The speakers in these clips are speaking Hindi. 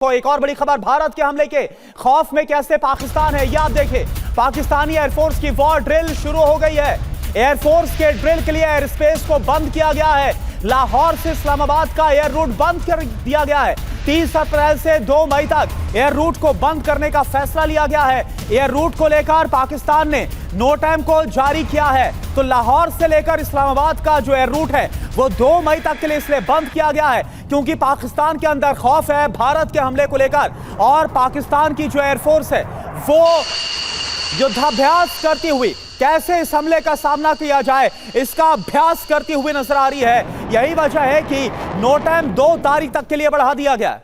को एक और बड़ी खबर, भारत के हमले के खौफ में कैसे पाकिस्तान है, याद देखें। पाकिस्तानी एयरफोर्स की वॉर ड्रिल शुरू हो गई है। एयरफोर्स के ड्रिल के लिए एयर स्पेस को बंद किया गया है। लाहौर से इस्लामाबाद का एयर रूट बंद कर दिया गया है। 30 अप्रैल से 2 मई तक एयर रूट को बंद करने का फैसला लिया गया है। एयर रूट को लेकर पाकिस्तान ने नो टाइम को जारी किया है। तो लाहौर से लेकर इस्लामाबाद का जो एयर रूट है वो 2 मई तक के लिए इसलिए बंद किया गया है क्योंकि पाकिस्तान के अंदर खौफ है भारत के हमले को लेकर। और पाकिस्तान की जो एयरफोर्स है वो युद्धाभ्यास करती हुई कैसे इस हमले का सामना किया जाए इसका अभ्यास करती हुई नजर आ रही है। यही वजह है कि नो टाइम 2 तारीख तक के लिए बढ़ा दिया गया है।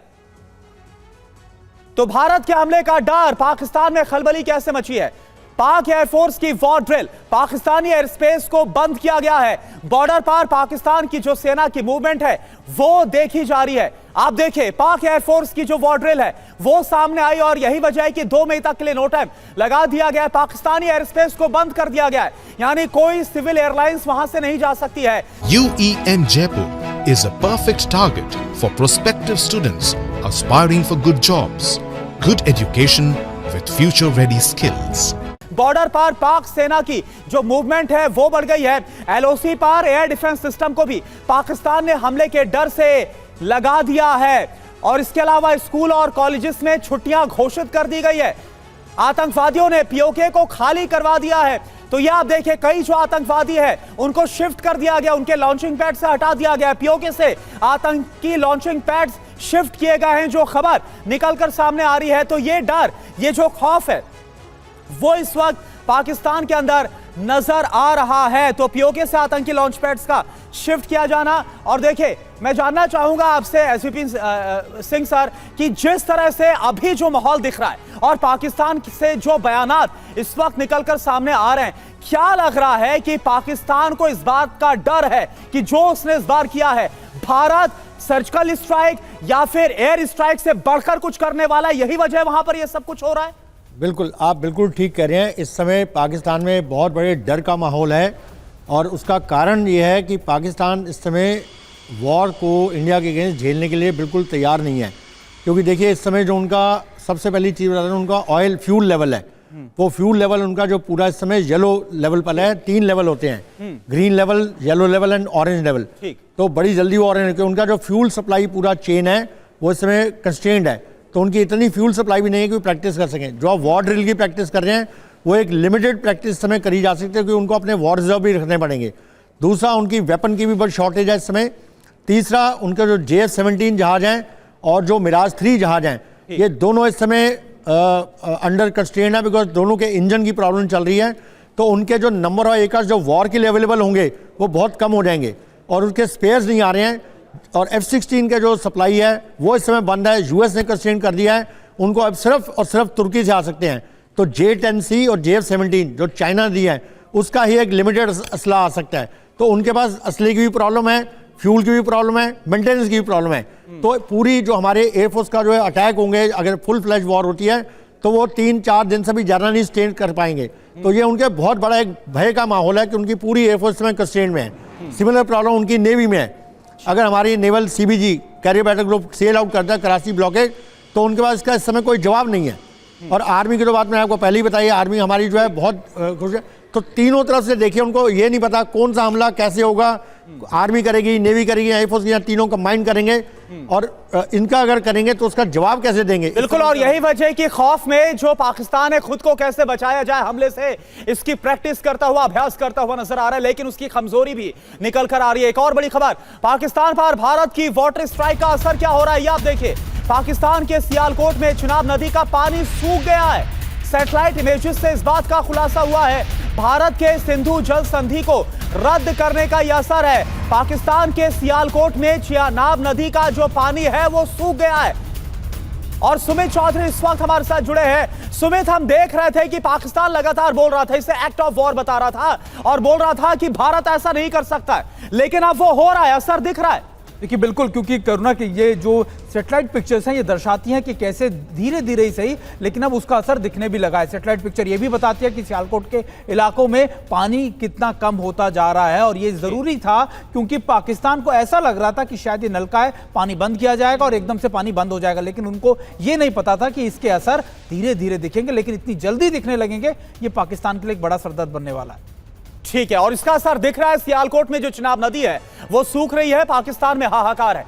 तो भारत के हमले का डर, पाकिस्तान में खलबली कैसे मची है। पाक एयरफोर्स की war drill, Pakistani air space को बंद किया गया है। बॉर्डर पर पाकिस्तान की जो सेना की मूवमेंट है वो देखी जा रही है। आप देखिए पाक एयरफोर्स की जो वॉर ड्रिल है वो सामने आई और यही वजह है कि 2 मई तक के लिए नो टाइम लगा दिया गया है। पाकिस्तानी एयर स्पेस को बंद कर दिया गया है, यानी कोई सिविल एयरलाइंस वहां से नहीं जा सकती है। UEM Jaipur is a perfect target for prospective students aspiring for good jobs, good education with future-ready skills. Border पर पाक सेना की जो मूवमेंट है वो बढ़ गई है। LOC पर एयर डिफेंस सिस्टम को भी पाकिस्तान ने हमले के डर से लगा दिया है। और इसके अलावा स्कूल और कॉलेजेस में छुट्टियां घोषित कर दी गई है। आतंकवादियों ने POK को खाली करवा दिया है। तो ये आप देखिए कई जो आतंकवादी है उनको शिफ्ट कर दिया गया, उनके लॉन्चिंग पैड से हटा दिया गया। POK से आतंकी लॉन्चिंग पैड्स शिफ्ट किए गए हैं, जो खबर निकलकर सामने आ रही है। तो ये डर, ये जो खौफ है वो इस वक्त पाकिस्तान के अंदर नजर आ रहा है। तो POK से आतंकी लॉन्च पैड्स का शिफ्ट किया जाना। और देखिए मैं जानना चाहूंगा आपसे SVP सिंह सर कि जिस तरह से अभी जो माहौल दिख रहा है और पाकिस्तान से जो बयानात इस वक्त निकलकर सामने आ रहे हैं, क्या लग रहा है कि पाकिस्तान को इस बात का डर है कि जो उसने इस बार किया है भारत सर्जिकल स्ट्राइक या फिर एयर स्ट्राइक से बढ़कर कुछ करने वाला है, यही वजह है वहां पर यह सब कुछ हो रहा है? बिल्कुल, आप बिल्कुल ठीक कह रहे हैं। इस समय पाकिस्तान में बहुत बड़े डर का माहौल है और उसका कारण ये है कि पाकिस्तान इस समय वॉर को इंडिया के अगेंस्ट झेलने के लिए बिल्कुल तैयार नहीं है। क्योंकि देखिए इस समय जो उनका सबसे पहली चीज़ बता दें, उनका ऑयल फ्यूल लेवल है, वो फ्यूल लेवल उनका जो पूरा इस समय येलो लेवल पर है। 3 लेवल होते हैं, green level, yellow level and orange level. तो बड़ी जल्दी वो ऑरेंज, उनका जो फ्यूल सप्लाई पूरा चेन है वो इस समय कंस्ट्रेंड है। तो उनकी इतनी फ्यूल सप्लाई भी नहीं है कि वो प्रैक्टिस कर सकें। जो आप वॉर ड्रिल की प्रैक्टिस कर रहे हैं वो एक लिमिटेड प्रैक्टिस समय करी जा सकती है क्योंकि उनको अपने वॉर रिजर्व भी रखने पड़ेंगे। दूसरा, उनकी वेपन की भी बड़ी शॉर्टेज है इस समय। तीसरा, उनके जो JF-17 जहाज हैं और जो मिराज 3 जहाज हैं, ये दोनों इस समय अंडर कंस्ट्रेंट है बिकॉज दोनों के इंजन की प्रॉब्लम चल रही है। तो उनके जो नंबर ऑफ एकर्स जो वॉर के लिए अवेलेबल होंगे वो बहुत कम हो जाएंगे और उनके स्पेयर्स नहीं आ रहे हैं। और F-16 का जो सप्लाई है वो इस समय बंद है, US ने कंस्ट्रेंट कर दिया है। उनको अब सिर्फ और सिर्फ तुर्की से आ सकते हैं। तो J-10C और JF-17 जो चाइना दी है उसका ही एक लिमिटेड असला आ सकता है। तो उनके पास असले की भी प्रॉब्लम है, फ्यूल की भी प्रॉब्लम है, मेंटेनेंस की भी प्रॉब्लम है। तो पूरी जो हमारे एयरफोर्स का जो है अटैक होंगे, अगर फुल फ्लैश वॉर होती है तो वो 3-4 दिन से भी ज़्यादा नहीं स्टेन कर पाएंगे। तो ये उनके बहुत बड़ा एक भय का माहौल है कि उनकी पूरी एयरफोर्स में कंस्ट्रेंट में है। सिमिलर प्रॉब्लम उनकी नेवी में है। अगर हमारी naval CBG carrier battle group sail out करता है कराची ब्लॉकेज, तो उनके पास इसका इस समय कोई जवाब नहीं है। और आर्मी की तो बात मैंने आपको पहले ही बताई, आर्मी हमारी जो है बहुत खुश है। तो तीनों तरफ से देखिए, उनको ये नहीं पता कौन सा हमला कैसे होगा। आर्मी करेगी, नेवी करेगी, एयरफोर्स की, तीनों कंबाइन करेंगे और इनका अगर करेंगे तो उसका जवाब कैसे देंगे। बिल्कुल, और यही वजह है कि खौफ में जो पाकिस्तान है खुद को कैसे बचाया जाए हमले से, इसकी प्रैक्टिस करता हुआ, अभ्यास करता हुआ नजर आ रहा है। लेकिन उसकी कमजोरी भी निकल कर आ रही है। एक और बड़ी खबर, पाकिस्तान पर भारत की वाटर स्ट्राइक का असर क्या हो रहा है ये आप देखिए। पाकिस्तान के सियालकोट में चिनाब नदी का पानी सूख गया है। सैटेलाइट इमेजेस से इस बात का खुलासा हुआ है भारत के सिंधु जल संधि को रद्द करने का यह असर है। पाकिस्तान के सियालकोट में चिनाब नदी का जो पानी है वो सूख गया है। और सुमित चौधरी इस वक्त हमारे साथ जुड़े हैं। सुमित, हम देख रहे थे कि पाकिस्तान लगातार बोल रहा था, इसे एक्ट ऑफ वॉर बता रहा था और बोल रहा था कि भारत ऐसा नहीं कर सकता है, लेकिन अब वो हो रहा है, असर दिख रहा है। देखिए बिल्कुल, क्योंकि करुणा की ये जो सैटेलाइट पिक्चर्स हैं ये दर्शाती हैं कि कैसे धीरे धीरे ही सही लेकिन अब उसका असर दिखने भी लगा है। सैटेलाइट पिक्चर ये भी बताती है कि सियालकोट के इलाकों में पानी कितना कम होता जा रहा है और ये जरूरी था क्योंकि पाकिस्तान को ऐसा लग रहा था कि शायद ये नलका है, पानी बंद किया जाएगा और एकदम से पानी बंद हो जाएगा, लेकिन उनको ये नहीं पता था कि इसके असर धीरे धीरे दिखेंगे, लेकिन इतनी जल्दी दिखने लगेंगे ये पाकिस्तान के लिए एक बड़ा सरदर्द बनने वाला है। ठीक है, और इसका असर दिख रहा है। सियालकोट में जो चिनाब नदी है वो सूख रही है, पाकिस्तान में हाहाकार है।